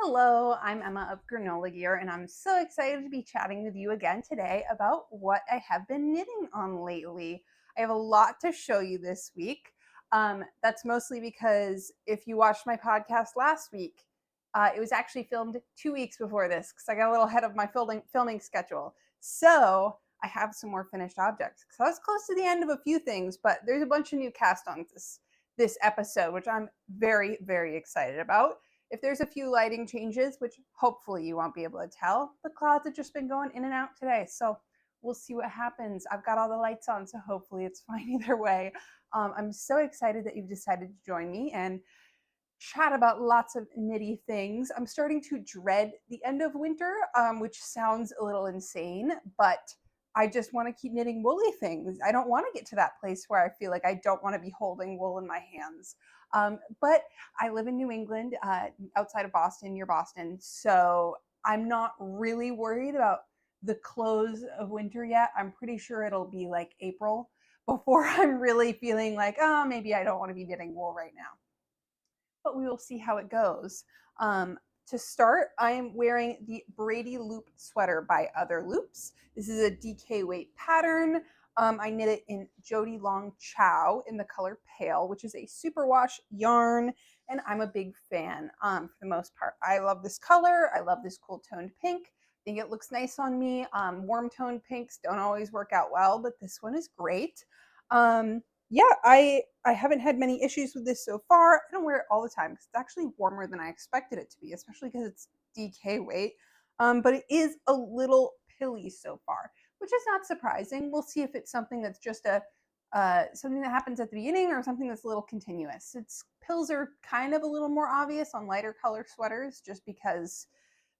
Hello, I'm Emma of Granola Gear, and I'm so excited to be chatting with you again today about what I have been knitting on lately. I have a lot to show you this week. That's mostly because if you watched my podcast last week, it was actually filmed 2 weeks before this because I got a little ahead of my filming schedule. So I have some more finished objects. So I was close to the end of a few things, but there's a bunch of new cast ons this episode, which I'm very, very excited about. If there's a few lighting changes, which hopefully you won't be able to tell, the clouds have just been going in and out today. So we'll see what happens. I've got all the lights on, so hopefully it's fine either way. I'm so excited that you've decided to join me and chat about lots of nitty things. I'm starting to dread the end of winter, which sounds a little insane, but I just want to keep knitting woolly things. I don't want to get to that place where I feel like I don't want to be holding wool in my hands. But I live in New England, outside of Boston, near Boston, so I'm not really worried about the close of winter yet. I'm pretty sure it'll be like April before I'm really feeling like, oh, maybe I don't want to be knitting wool right now, but we will see how it goes. To start, I am wearing the Brady Loop sweater by Other Loops. This is a DK weight pattern. I knit it in Jody Long Chow in the color Pale, which is a superwash yarn, and I'm a big fan for the most part. I love this color. I love this cool toned pink. I think it looks nice on me. Warm toned pinks don't always work out well, but this one is great. Yeah, I haven't had many issues with this so far. I don't wear it all the time because it's actually warmer than I expected it to be, especially because it's DK weight. But it is a little pilly so far, which is not surprising. We'll see if it's something that's just a something that happens at the beginning or something that's a little continuous. Its pills are kind of a little more obvious on lighter color sweaters just because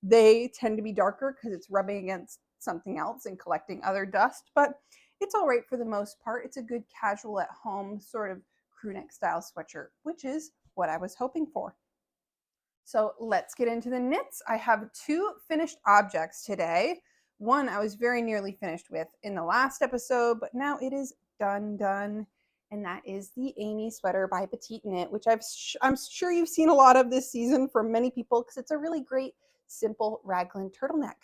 they tend to be darker because it's rubbing against something else and collecting other dust, but it's all right for the most part. It's a good casual at home sort of crew neck style sweatshirt, which is what I was hoping for. So let's get into the knits. I have two finished objects today. One I was very nearly finished with in the last episode, but now it is done. And that is the Amy sweater by Petite Knit, which I'm sure you've seen a lot of this season from many people because it's a really great, simple raglan turtleneck.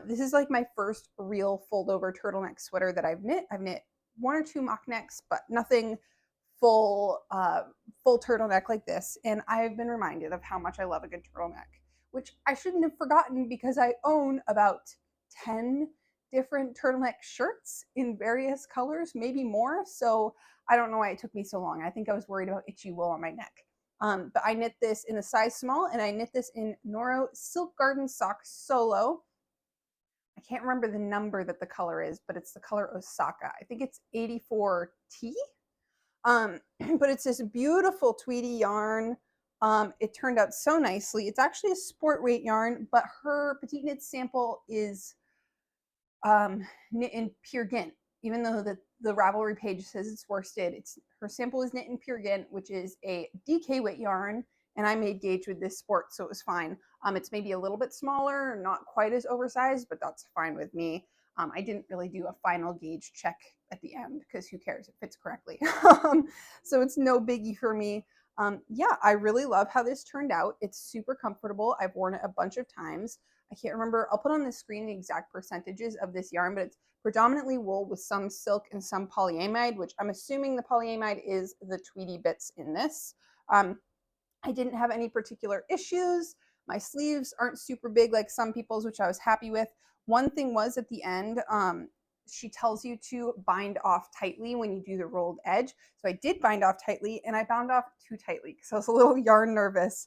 This is like my first real fold over turtleneck sweater that I've knit. I've knit one or two mock necks, but nothing full turtleneck like this, and I've been reminded of how much I love a good turtleneck, which I shouldn't have forgotten because I own about 10 different turtleneck shirts in various colors, maybe more. So I don't know why it took me so long. I think I was worried about itchy wool on my neck. But I knit this in a size small, and I knit this in Noro Silk Garden Sock Solo. I can't remember the number that the color is, but it's the color Osaka. I think it's 84T. But it's this beautiful tweedy yarn. It turned out so nicely. It's actually a sport weight yarn, but her Petite Knit sample is knit in pure Gint. Even though the Ravelry page says it's worsted, her sample is knit in pure Gint, which is a DK weight yarn, and I made gauge with this sport, so it was fine. It's maybe a little bit smaller, not quite as oversized, but that's fine with me. I didn't really do a final gauge check at the end because who cares? It fits correctly. So it's no biggie for me. Yeah, I really love how this turned out. It's super comfortable. I've worn it a bunch of times. I can't remember. I'll put on the screen the exact percentages of this yarn, but it's predominantly wool with some silk and some polyamide, which I'm assuming the polyamide is the tweedy bits in this. I didn't have any particular issues. My sleeves aren't super big like some people's, which I was happy with. One thing was at the end, she tells you to bind off tightly when you do the rolled edge. So I did bind off tightly, and I bound off too tightly because I was a little yarn nervous.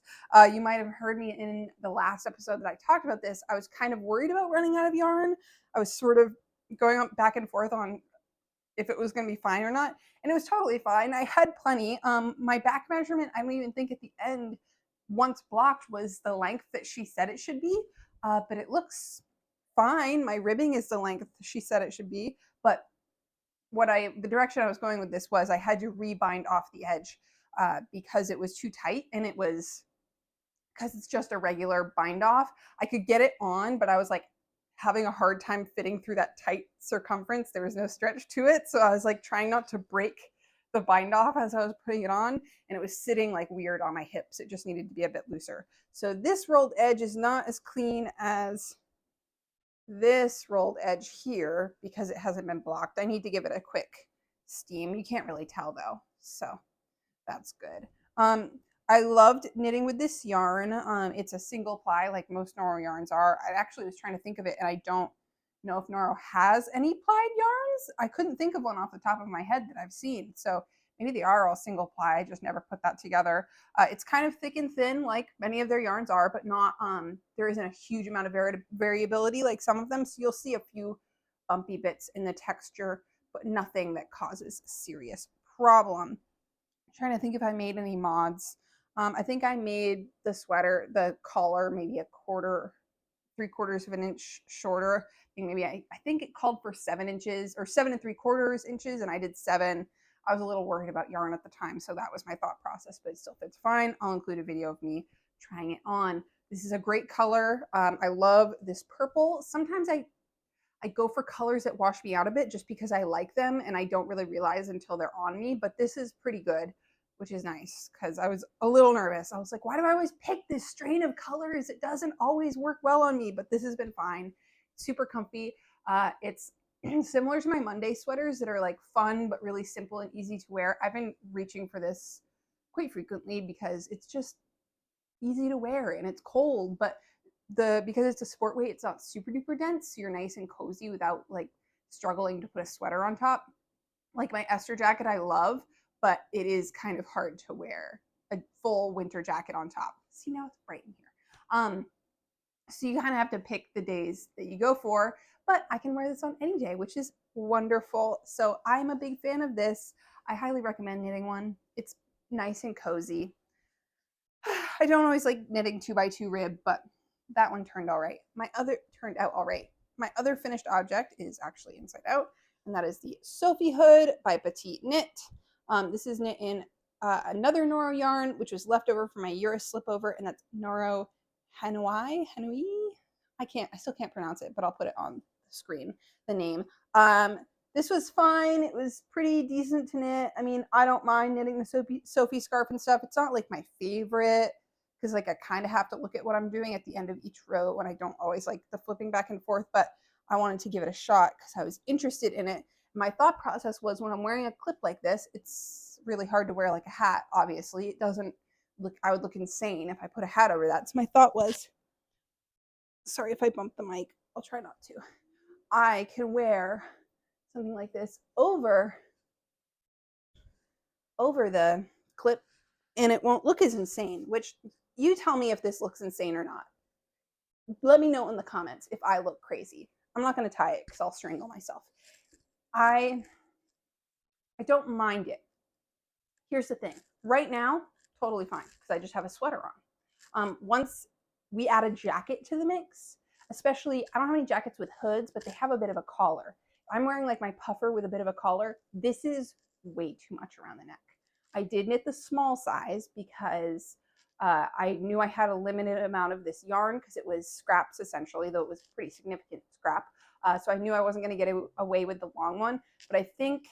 You might have heard me in the last episode that I talked about this. I was kind of worried about running out of yarn. I was sort of going back and forth on if it was going to be fine or not, and it was totally fine. I had plenty. My back measurement, I don't even think at the end, once blocked, was the length that she said it should be, but it looks fine. My ribbing is the length she said it should be, but the direction I was going with this was I had to rebind off the edge because it was too tight, and it was because it's just a regular bind off. I could get it on, but I was like having a hard time fitting through that tight circumference. There was no stretch to it, so I was like trying not to break the bind off as I was putting it on, and it was sitting like weird on my hips. It just needed to be a bit looser. So this rolled edge is not as clean as this rolled edge here because it hasn't been blocked. I need to give it a quick steam. You can't really tell though, so that's good. I loved knitting with this yarn. It's a single ply like most Noro yarns are. I actually was trying to think of it, and I don't know if Noro has any plied yarns. I couldn't think of one off the top of my head that I've seen. So maybe they are all single ply. I just never put that together. It's kind of thick and thin like many of their yarns are, but not, there isn't a huge amount of variability like some of them. So you'll see a few bumpy bits in the texture, but nothing that causes a serious problem. I'm trying to think if I made any mods. I think I made the sweater, the collar, maybe a quarter, 3/4 of an inch shorter. I think it called for 7 inches or 7 3/4 inches, and I did 7. I was a little worried about yarn at the time, so that was my thought process, but it still fits fine. I'll include a video of me trying it on. This is a great color. I love this purple. Sometimes I go for colors that wash me out a bit just because I like them and I don't really realize until they're on me, but this is pretty good, which is nice because I was a little nervous. I was like, why do I always pick this strain of colors? It doesn't always work well on me, but this has been fine. Super comfy. It's similar to my Monday sweaters that are like fun but really simple and easy to wear. I've been reaching for this quite frequently because it's just easy to wear and it's cold, but because it's a sport weight, it's not super duper dense, so you're nice and cozy without like struggling to put a sweater on top. Like my Esther jacket I love, but it is kind of hard to wear a full winter jacket on top. See, now it's bright in here. So you kind of have to pick the days that you go for, but I can wear this on any day, which is wonderful. So I'm a big fan of this. I highly recommend knitting one. It's nice and cozy. I don't always like knitting 2x2 rib, but that one turned all right. Turned out all right. My other finished object is actually inside out, and that is the Sophie hood by Petite Knit. This is knit in another Noro yarn, which was left over from my Eurus slipover, and that's Noro Hanui. I still can't pronounce it, but I'll put it on the screen, the name. This was fine. It was pretty decent to knit. I mean, I don't mind knitting the Sophie scarf and stuff. It's not like my favorite because like I kind of have to look at what I'm doing at the end of each row and I don't always like the flipping back and forth, but I wanted to give it a shot because I was interested in it. My thought process was when I'm wearing a clip like this, it's really hard to wear like a hat, obviously. It doesn't look, I would look insane if I put a hat over that. So my thought was, sorry if I bump the mic, I'll try not to. I can wear something like this over the clip and it won't look as insane, which you tell me if this looks insane or not. Let me know in the comments if I look crazy. I'm not going to tie it because I'll strangle myself. I don't mind it. Here's the thing. Right now, totally fine because I just have a sweater on. Once we add a jacket to the mix, especially, I don't have any jackets with hoods, but they have a bit of a collar. I'm wearing like my puffer with a bit of a collar. This is way too much around the neck. I did knit the small size because I knew I had a limited amount of this yarn because it was scraps essentially, though it was pretty significant scrap. So I knew I wasn't going to get away with the long one. But I think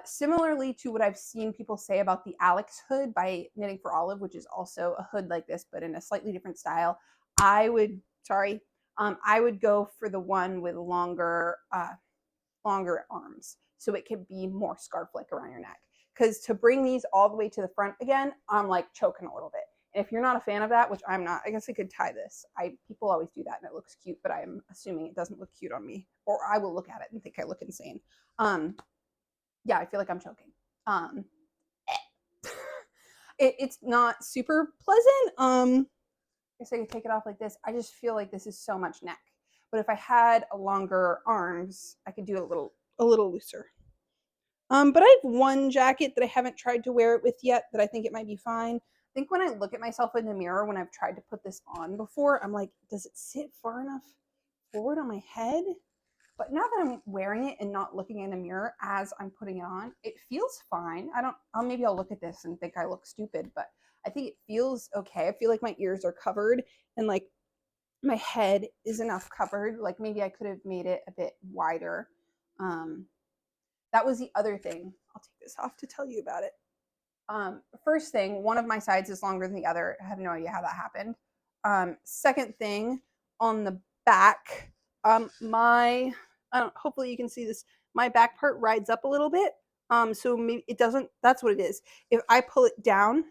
similarly to what I've seen people say about the Alex hood by Knitting for Olive, which is also a hood like this, but in a slightly different style, I would go for the one with longer arms so it can be more scarf-like around your neck. Because to bring these all the way to the front again, I'm like choking a little bit. And if you're not a fan of that, which I'm not, I guess I could tie this. People always do that and it looks cute, but I'm assuming it doesn't look cute on me, or I will look at it and think I look insane. Yeah, I feel like I'm choking. It's not super pleasant. I guess I could take it off like this. I just feel like this is so much neck. But if I had a longer arms, I could do it a little looser. But I have one jacket that I haven't tried to wear it with yet that I think it might be fine. I think when I look at myself in the mirror when I've tried to put this on before, I'm like, does it sit far enough forward on my head? But now that I'm wearing it and not looking in the mirror as I'm putting it on, it feels fine. Maybe I'll look at this and think I look stupid, but I think it feels okay. I feel like my ears are covered and like my head is enough covered. Like maybe I could have made it a bit wider. That was the other thing I'll take this off to tell you about it. First thing, one of my sides is longer than the other. I have no idea how that happened. Second thing, on the back, hopefully you can see this, my back part rides up a little bit. So maybe it doesn't, that's what it is. If I pull it down,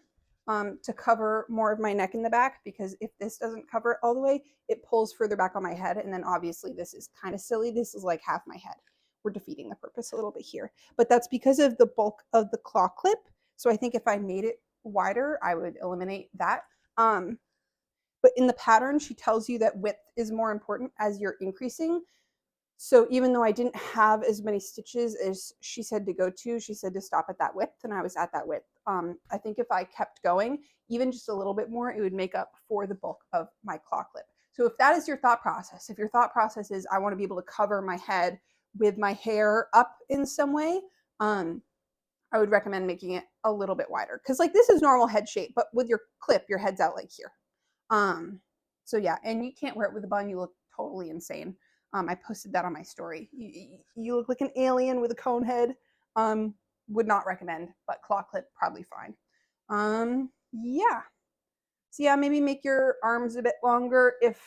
to cover more of my neck in the back, because if this doesn't cover it all the way, it pulls further back on my head. And then obviously this is kind of silly. This is like half my head. We're defeating the purpose a little bit here, but that's because of the bulk of the claw clip. So I think if I made it wider, I would eliminate that. But in the pattern, she tells you that width is more important as you're increasing. So even though I didn't have as many stitches as she said to go to, she said to stop at that width, and I was at that width. I think if I kept going, even just a little bit more, it would make up for the bulk of my claw clip. So if that is your thought process, if your thought process is I want to be able to cover my head with my hair up in some way, I would recommend making it a little bit wider. Because like this is normal head shape, but with your clip, your head's out like here. So yeah, and you can't wear it with a bun. You look totally insane. I posted that on my story. You look like an alien with a cone head. Would not recommend, but claw clip probably fine. Yeah. So yeah, maybe make your arms a bit longer if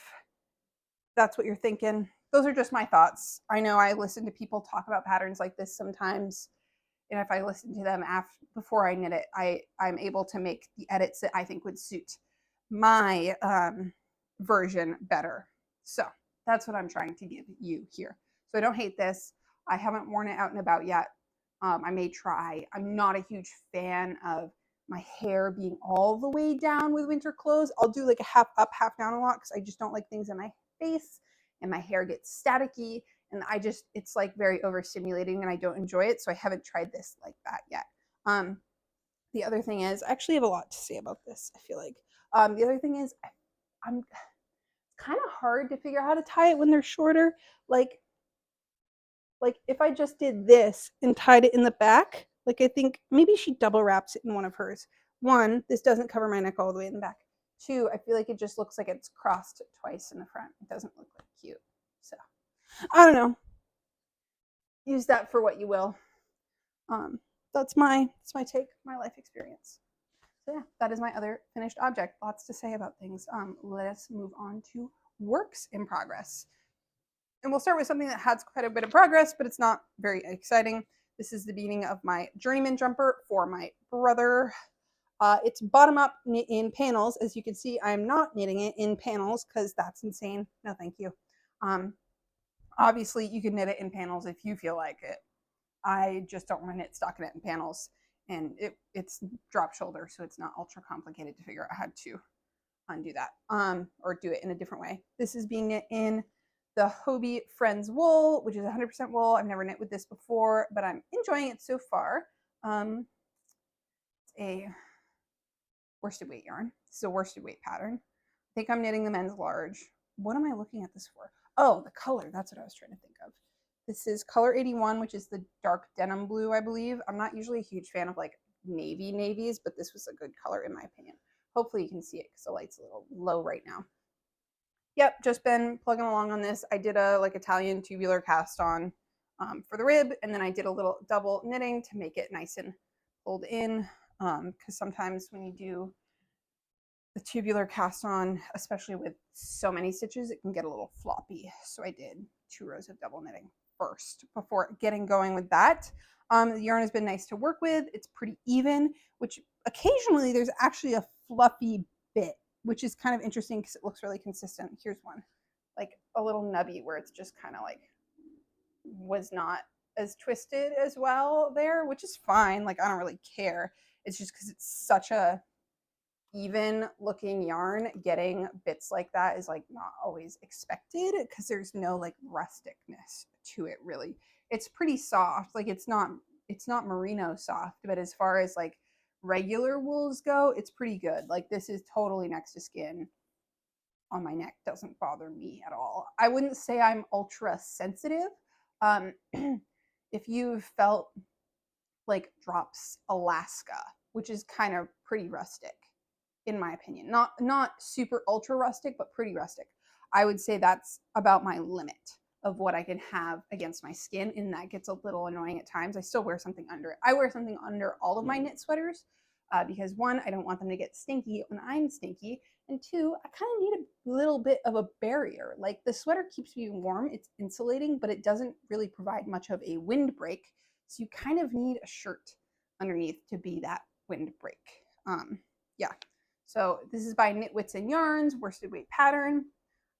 that's what you're thinking. Those are just my thoughts. I know I listen to people talk about patterns like this sometimes, and if I listen to them before I knit it, I'm able to make the edits that I think would suit my version better. So that's what I'm trying to give you here. So I don't hate this. I haven't worn it out and about yet. I may try. I'm not a huge fan of my hair being all the way down with winter clothes. I'll do like a half up, half down a lot because I just don't like things in my face and my hair gets staticky, and it's like very overstimulating and I don't enjoy it. So I haven't tried this like that yet. The other thing is, I actually have a lot to say about this, I feel like. The other thing is, it's kind of hard to figure out how to tie it when they're shorter. Like if I just did this and tied it in the back, like I think maybe she double wraps it in one of hers. One, this doesn't cover my neck all the way in the back. Two, I feel like it just looks like it's crossed twice in the front. It doesn't look like cute. So I don't know. Use that for what you will. That's my take, my life experience. So yeah, that is my other finished object. Lots to say about things. Let us move on to works in progress. And we'll start with something that has quite a bit of progress, but it's not very exciting. This is the beginning of my journeyman jumper for my brother. It's bottom up knit in panels. As you can see, I'm not knitting it in panels because that's insane. No, thank you. Obviously, you can knit it in panels if you feel like it. I just don't want to knit stockinette in panels, and it's drop shoulder, so it's not ultra complicated to figure out how to undo that or do it in a different way. This is being knit in the Hobie Friends wool, which is 100% wool. I've never knit with this before, but I'm enjoying it so far. It's a worsted weight yarn. This is a worsted weight pattern. I think I'm knitting the men's large. What am I looking at this for? Oh, the color. That's what I was trying to think of. This is color 81, which is the dark denim blue, I believe. I'm not usually a huge fan of like navies, but this was a good color in my opinion. Hopefully you can see it because the light's a little low right now. Yep, just been plugging along on this. I did a like Italian tubular cast on for the rib, and then I did a little double knitting to make it nice and pulled in, because sometimes when you do the tubular cast on, especially with so many stitches, it can get a little floppy. So I did 2 rows of double knitting first before getting going with that. The yarn has been nice to work with. It's pretty even, which occasionally there's actually a fluffy bit, which is kind of interesting because it looks really consistent. Here's one, like a little nubby where it's just kind of like was not as twisted as well there, which is fine. Like I don't really care. It's just because it's such a even looking yarn, getting bits like that is like not always expected because there's no like rusticness to it really. It's pretty soft. Like it's not merino soft, but as far as like regular wools go, it's pretty good. Like this is totally next to skin on my neck. Doesn't bother me at all. I wouldn't say I'm ultra sensitive. If you've felt like Drops Alaska, which is kind of pretty rustic in my opinion, not super ultra rustic, but pretty rustic, I would say that's about my limit of what I can have against my skin, and that gets a little annoying at times. I still wear something under it. I wear something under all of my knit sweaters because one, I don't want them to get stinky when I'm stinky, and two, I kind of need a little bit of a barrier. Like the sweater keeps me warm, it's insulating, but it doesn't really provide much of a windbreak. So you kind of need a shirt underneath to be that windbreak. Yeah. So this is by Knitwits and Yarns, worsted weight pattern.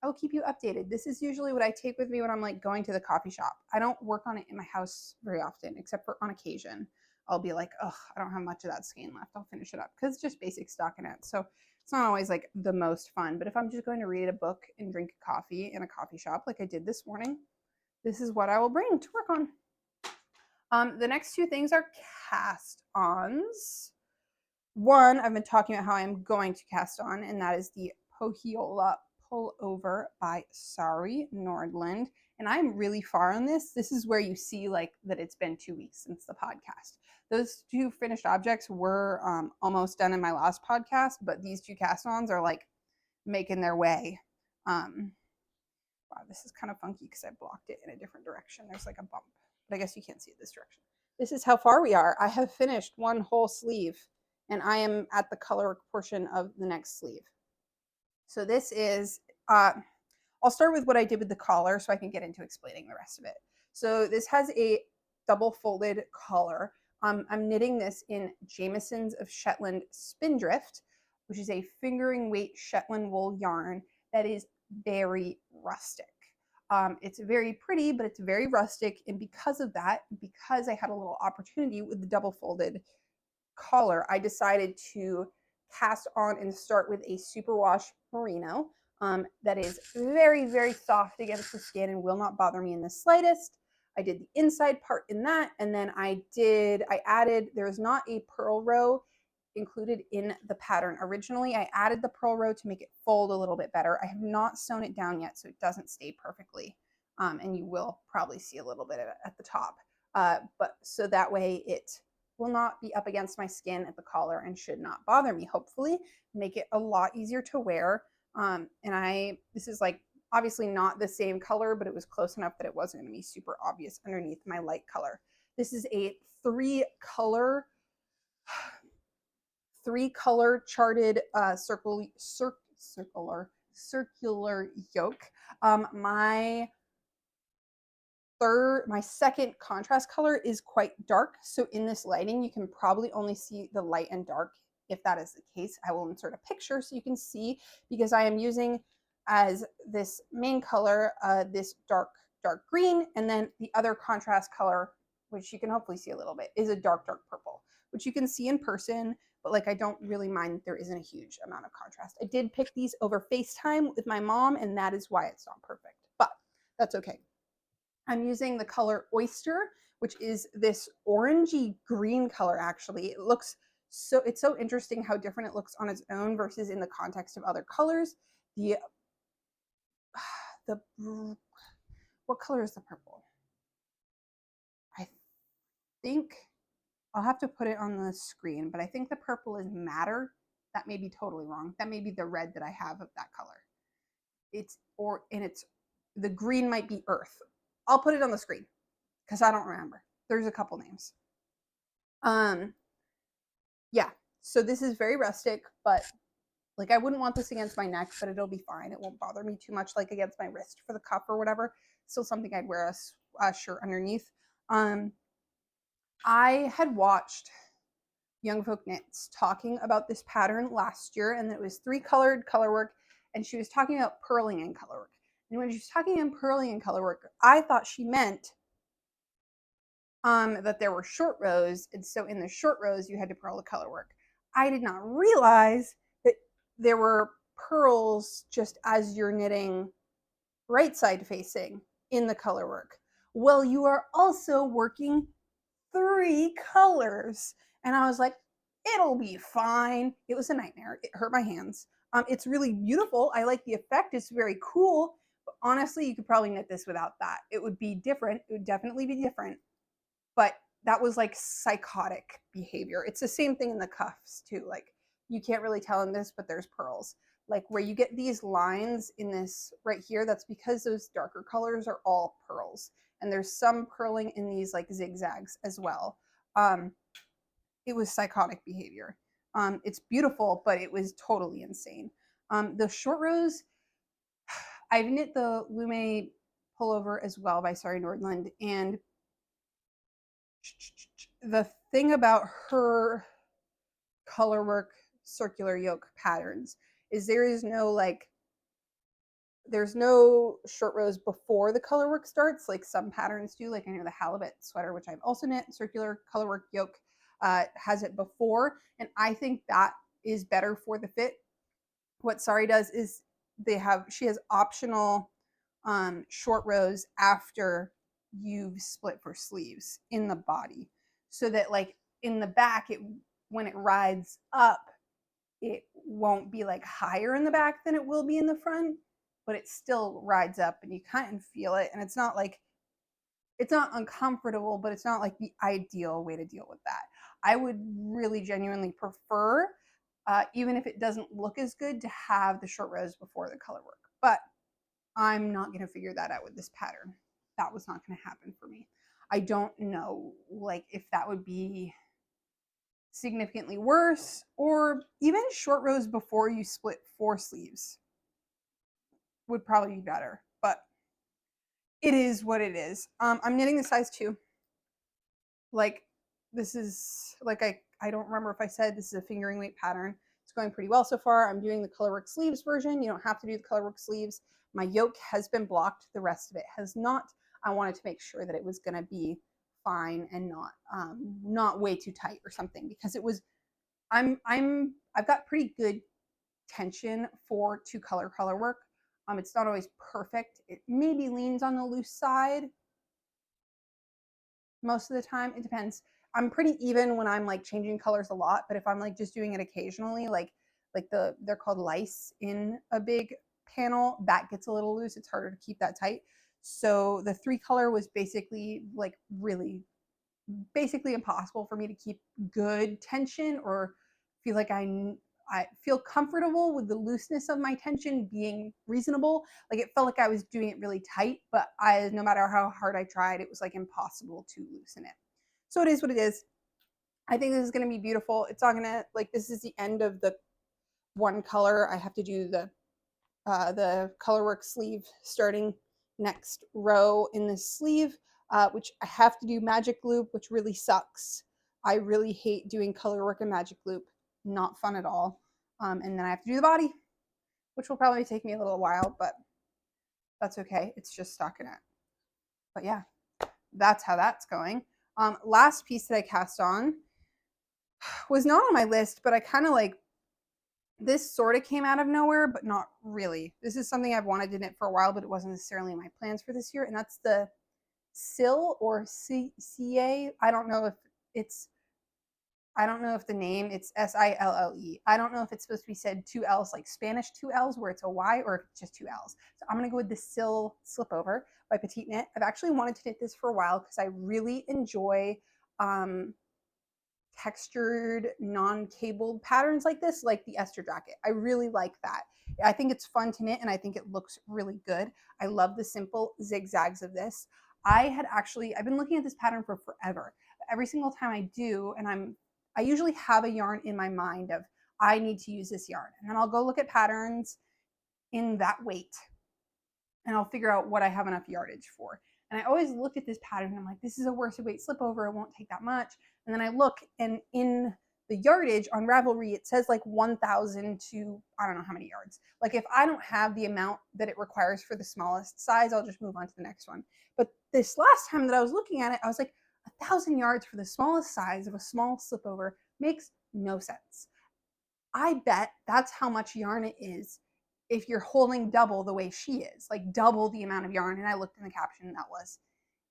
I will keep you updated. This is usually what I take with me when I'm like going to the coffee shop. I don't work on it in my house very often, except for on occasion. I'll be like, oh, I don't have much of that skein left. I'll finish it up because it's just basic stockinette. So it's not always like the most fun. But if I'm just going to read a book and drink coffee in a coffee shop like I did this morning, this is what I will bring to work on. The next two things are cast-ons. One, I've been talking about how I'm going to cast on, and that is the Pojhola Pullover by Sari Nordland. And I'm really far on this. This is where you see like that it's been 2 weeks since the podcast. Those two finished objects were almost done in my last podcast, but these two cast-ons are like making their way. Wow, this is kind of funky because I blocked it in a different direction. There's like a bump, but I guess you can't see it this direction. This is how far we are. I have finished one whole sleeve, and I am at the color portion of the next sleeve. So this is, I'll start with what I did with the collar so I can get into explaining the rest of it. So this has a double folded collar. I'm knitting this in Jamieson's of Shetland Spindrift, which is a fingering weight Shetland wool yarn that is very rustic. It's very pretty, but it's very rustic. And because of that, because I had a little opportunity with the double folded collar, I decided to cast on and start with a superwash merino that is very, very soft against the skin and will not bother me in the slightest. I did the inside part in that, and then I added, there's not a purl row included in the pattern originally. I added the purl row to make it fold a little bit better. I have not sewn it down yet, so it doesn't stay perfectly. And you will probably see a little bit of it at the top. But so that way it will not be up against my skin at the collar and should not bother me, hopefully. Make it a lot easier to wear. This is like obviously not the same color, but it was close enough that it wasn't going to be super obvious underneath my light color. This is a three color charted circular yoke. My second contrast color is quite dark, so in this lighting you can probably only see the light and dark. If that is the case, I will insert a picture so you can see, because I am using as this main color this dark green, and then the other contrast color, which you can hopefully see a little bit, is a dark purple, which you can see in person, but like I don't really mind, there isn't a huge amount of contrast. I did pick these over FaceTime with my mom, and that is why it's not perfect, but that's okay. I'm using the color Oyster, which is this orangey green color. Actually, it's so interesting how different it looks on its own versus in the context of other colors. What color is the purple? I think I'll have to put it on the screen, but I think the purple is Madder. That may be totally wrong. That may be the red that I have of that color. The green might be Earth. I'll put it on the screen because I don't remember. There's a couple names. Yeah, so this is very rustic, but like I wouldn't want this against my neck, but it'll be fine. It won't bother me too much, like against my wrist for the cuff or whatever. Still something I'd wear a shirt underneath. I had watched Young Folk Knits talking about this pattern last year, and it was 3-colored color work, and she was talking about purling and color work. And when she was talking about purling and color work, I thought she meant that there were short rows, and so in the short rows you had to purl the color work. I did not realize that there were purls just as you're knitting right side facing in the color work. Well, you are also working 3 colors. And I was like, it'll be fine. It was a nightmare. It hurt my hands. It's really beautiful. I like the effect. It's very cool. But honestly, you could probably knit this without that. It would be different. It would definitely be different. But that was like psychotic behavior. It's the same thing in the cuffs too. Like you can't really tell in this, but there's purls. like where you get these lines in this right here, that's because those darker colors are all pearls. And there's some purling in these like zigzags as well. It was psychotic behavior. It's beautiful, but it was totally insane. The short rows, I've knit the Lume pullover as well by Sari Nordland, and the thing about her color work circular yoke patterns is there's no short rows before the color work starts like some patterns do. Like I know the halibut sweater, which I've also knit, circular color work yoke, has it before, and I think that is better for the fit. What Sari does is she has optional short rows after you've split for sleeves in the body, so that like in the back, when it rides up, it won't be like higher in the back than it will be in the front, but it still rides up and you kind of feel it. And it's not uncomfortable, but it's not like the ideal way to deal with that. I would really genuinely prefer, even if it doesn't look as good, to have the short rows before the color work. But I'm not going to figure that out with this pattern. That was not going to happen for me. I don't know like if that would be significantly worse, or even short rows before you split 4 sleeves would probably be better, but it is what it is. I'm knitting the size 2. Like this is like I don't remember if I said this is a fingering weight pattern. It's going pretty well so far. I'm doing the colorwork sleeves version. You don't have to do the colorwork sleeves. My yoke has been blocked. The rest of it has not. I wanted to make sure that it was going to be fine and not way too tight or something, because it was I've got pretty good tension for 2-color color work. It's not always perfect. It maybe leans on the loose side most of the time. It depends. I'm pretty even when I'm like changing colors a lot, but if I'm like just doing it occasionally, like they're called lice in a big panel, that gets a little loose. It's harder to keep that tight. So the 3-color was basically like really basically impossible for me to keep good tension or feel like I feel comfortable with the looseness of my tension being reasonable. Like it felt like I was doing it really tight, but no matter how hard I tried, it was like impossible to loosen it. So it is what it is. I think this is going to be beautiful. It's not going to like, this is the end of the 1 color. I have to do the colorwork sleeve starting next row in this sleeve, which I have to do magic loop, which really sucks. I really hate doing colorwork and magic loop. Not fun at all. And then I have to do the body, which will probably take me a little while, but that's okay. It's just stockinette. But yeah, that's how that's going. Last piece that I cast on was not on my list, but I kind of like, this sort of came out of nowhere, but not really. This is something I've wanted to knit for a while, but it wasn't necessarily in my plans for this year, and that's the Sill or CA. I don't know if the name, it's Sille. I don't know if it's supposed to be said 2 L's like Spanish 2 L's where it's a Y, or if it's just 2 L's. So I'm going to go with the Sill Slipover by Petite Knit. I've actually wanted to knit this for a while because I really enjoy textured, non-cabled patterns like this, like the Esther jacket. I really like that. I think it's fun to knit and I think it looks really good. I love the simple zigzags of this. I've been looking at this pattern for forever. Every single time I do, and I usually have a yarn in my mind of, I need to use this yarn. And then I'll go look at patterns in that weight and I'll figure out what I have enough yardage for. And I always look at this pattern and I'm like, this is a worsted weight slipover. It won't take that much. And then I look, and in the yardage on Ravelry, it says like 1,000 to I don't know how many yards. Like if I don't have the amount that it requires for the smallest size, I'll just move on to the next one. But this last time that I was looking at it, I was like, 1,000 yards for the smallest size of a small slipover makes no sense. I bet that's how much yarn it is if you're holding double the way she is, like double the amount of yarn. And I looked in the caption, and that was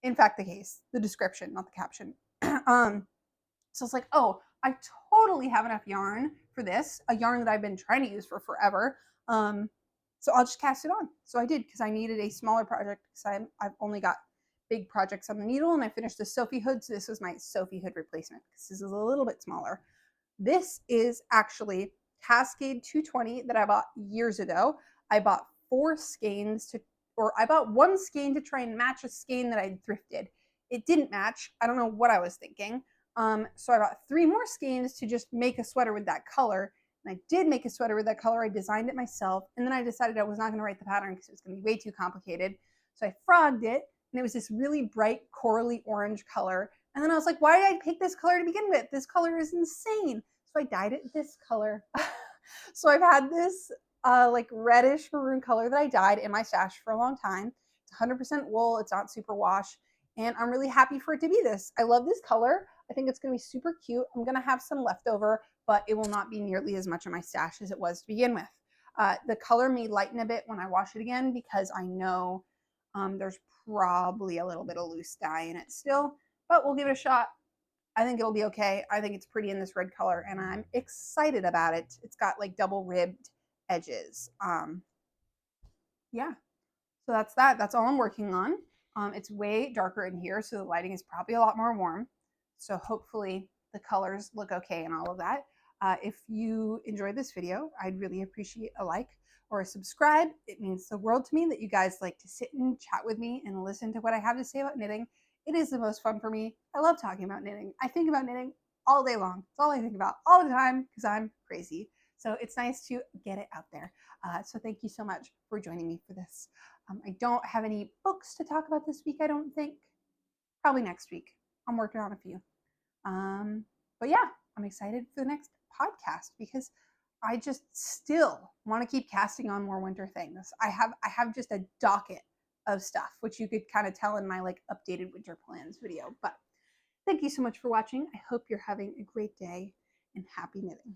in fact the case, the description, not the caption. So it's like, oh, I totally have enough yarn for this, a yarn that I've been trying to use for forever. So I'll just cast it on. So I did, because I needed a smaller project, because I've only got big projects on the needle, and I finished the Sophie hood. So this was my Sophie hood replacement, because this is a little bit smaller. This is actually Cascade 220 that I bought years ago. I bought 4 skeins I bought 1 skein to try and match a skein that I thrifted. It didn't match. I don't know what I was thinking. So I bought 3 more skeins to just make a sweater with that color. And I did make a sweater with that color. I designed it myself. And then I decided I was not going to write the pattern because it was going to be way too complicated. So I frogged it, and it was this really bright corally orange color. And then I was like, why did I pick this color to begin with? This color is insane. So I dyed it this color. So I've had this like reddish maroon color that I dyed in my stash for a long time. It's 100% wool. It's not super wash. And I'm really happy for it to be this. I love this color. I think it's going to be super cute. I'm going to have some leftover, but it will not be nearly as much in my stash as it was to begin with. The color may lighten a bit when I wash it again because I know there's probably a little bit of loose dye in it still, but we'll give it a shot. I think it'll be okay. I think it's pretty in this red color, and I'm excited about it. It's got like double ribbed edges. Yeah, so that's that. That's all I'm working on. It's way darker in here, so the lighting is probably a lot more warm. So hopefully the colors look okay and all of that. If you enjoyed this video, I'd really appreciate a like or a subscribe. It means the world to me that you guys like to sit and chat with me and listen to what I have to say about knitting. It is the most fun for me. I love talking about knitting. I think about knitting all day long. It's all I think about all the time because I'm crazy. So it's nice to get it out there. So thank you so much for joining me for this. I don't have any books to talk about this week, I don't think. Probably next week. I'm working on a few. But yeah, I'm excited for the next podcast because I just still want to keep casting on more winter things. I have just a docket of stuff, which you could kind of tell in my like updated winter plans video. But thank you so much for watching. I hope you're having a great day and happy knitting.